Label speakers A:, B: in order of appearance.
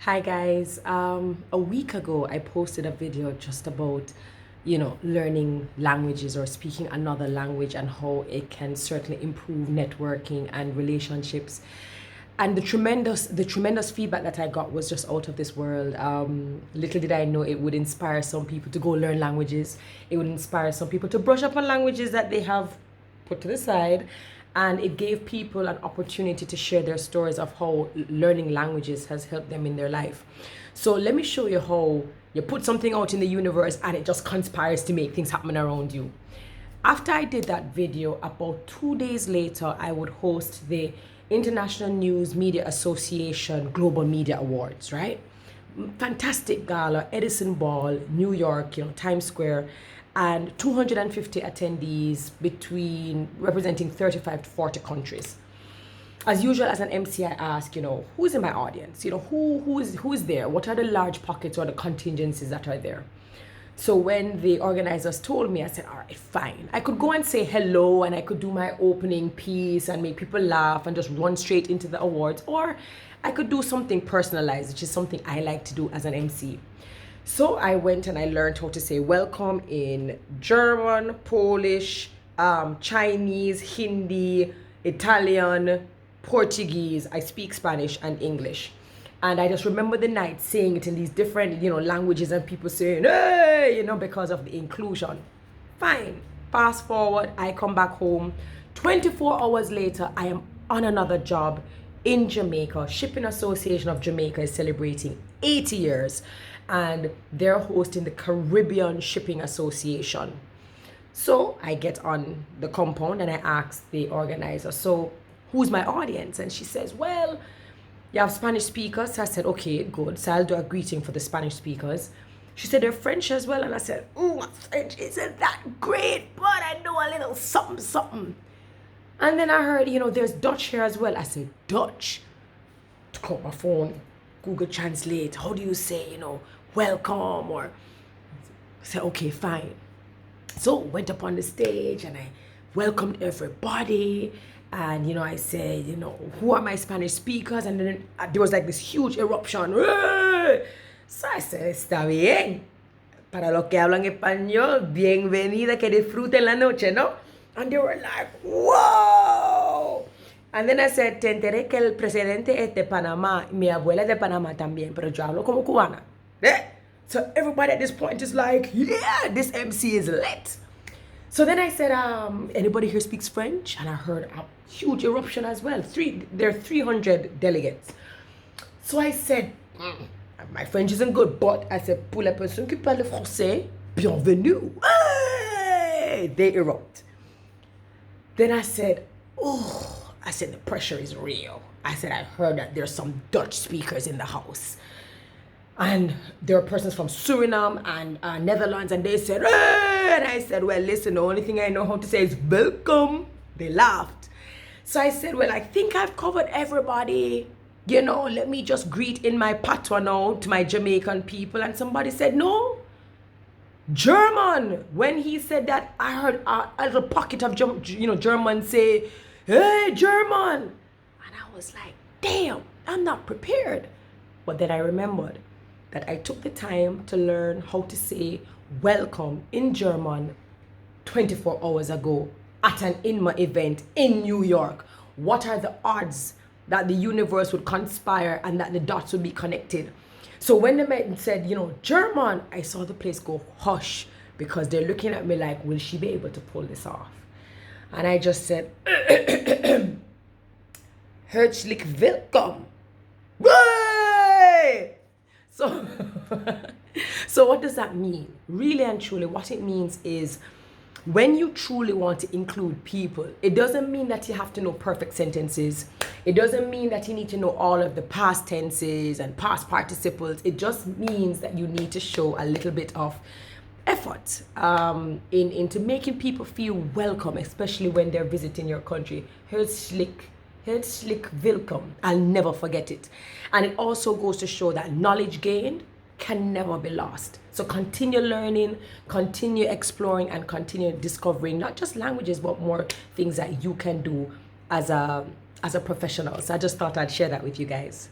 A: Hi guys. A week ago I posted a video just about, learning languages or speaking another language and how it can certainly improve networking and relationships. And the tremendous feedback that I got was just out of this world. Little did I know it would inspire some people to go learn languages. It would inspire some people to brush up on languages that they have put to the side, and it gave people an opportunity to share their stories of how learning languages has helped them in their life. So let me show you how you put something out in the universe and it just conspires to make things happen around you. After I did that video, about 2 days later, I would host the International News Media Association Global Media Awards, right? Fantastic gala, Edison Ball, New York, Times Square, and 250 attendees between representing 35 to 40 countries. As usual, as an MC, I ask, who's in my audience? Who is there? What are the large pockets or the contingencies that are there? So when the organizers told me, I said, all right, fine. I could go and say hello and I could do my opening piece and make people laugh and just run straight into the awards, or I could do something personalized, which is something I like to do as an MC. So I went and I learned how to say welcome in German, Polish, Chinese, Hindi, Italian, Portuguese. I speak Spanish and English. And I just remember the night saying it in these different, languages, and people saying, hey, because of the inclusion. Fine. Fast forward, I come back home. 24 hours later, I am on another job in Jamaica. Shipping Association of Jamaica is celebrating 80 years, and they're hosting the Caribbean Shipping Association. So I get on the compound and I ask the organizer, so who's my audience? And she says, well, you have Spanish speakers. So I said, okay, good. So I'll do a greeting for the Spanish speakers. She said, they're French as well. And I said, my French isn't that great, but I know a little something, something. And then I heard, there's Dutch here as well. I said, Dutch? Took out my phone, Google Translate. How do you say, welcome? Or I said, okay, fine. So went up on the stage and I welcomed everybody. And, I said, who are my Spanish speakers? And then there was like this huge eruption. So I said, está bien. Para los que hablan español, bienvenida, que disfruten la noche, ¿no? And they were like, whoa. And then I said, te enteré que el presidente es de Panamá. Mi abuela es de Panamá también, pero yo hablo como cubana. So everybody at this point is like, yeah, this MC is lit. So then I said, anybody here speaks French? And I heard a huge eruption as well. There are 300 delegates. So I said, my French isn't good, but I said, pour la personne qui parle français, bienvenue. Hey! They erupt. Then I said, the pressure is real. I said, I heard that there's some Dutch speakers in the house. And there are persons from Suriname and Netherlands, and they said, hey! And I said, well, listen, the only thing I know how to say is welcome. They laughed. So I said, well, I think I've covered everybody. Let me just greet in my patois now to my Jamaican people. And somebody said, no, German. When he said that, I heard a little pocket of German say, hey, German. And I was like, damn, I'm not prepared. But then I remembered that I took the time to learn how to say welcome in German 24 hours ago at an INMA event in New York. What are the odds that the universe would conspire and that the dots would be connected? So when the man said, German, I saw the place go hush, because they're looking at me like, will she be able to pull this off? And I just said, herzlich willkommen. So, so what does that mean? Really and truly, what it means is, when you truly want to include people, it doesn't mean that you have to know perfect sentences. It doesn't mean that you need to know all of the past tenses and past participles. It just means that you need to show a little bit of effort into making people feel welcome, especially when they're visiting your country. Herzlich willkommen. I'll never forget it. And it also goes to show that knowledge gained can never be lost. So continue learning, continue exploring, and continue discovering not just languages, but more things that you can do as a professional. So I just thought I'd share that with you guys.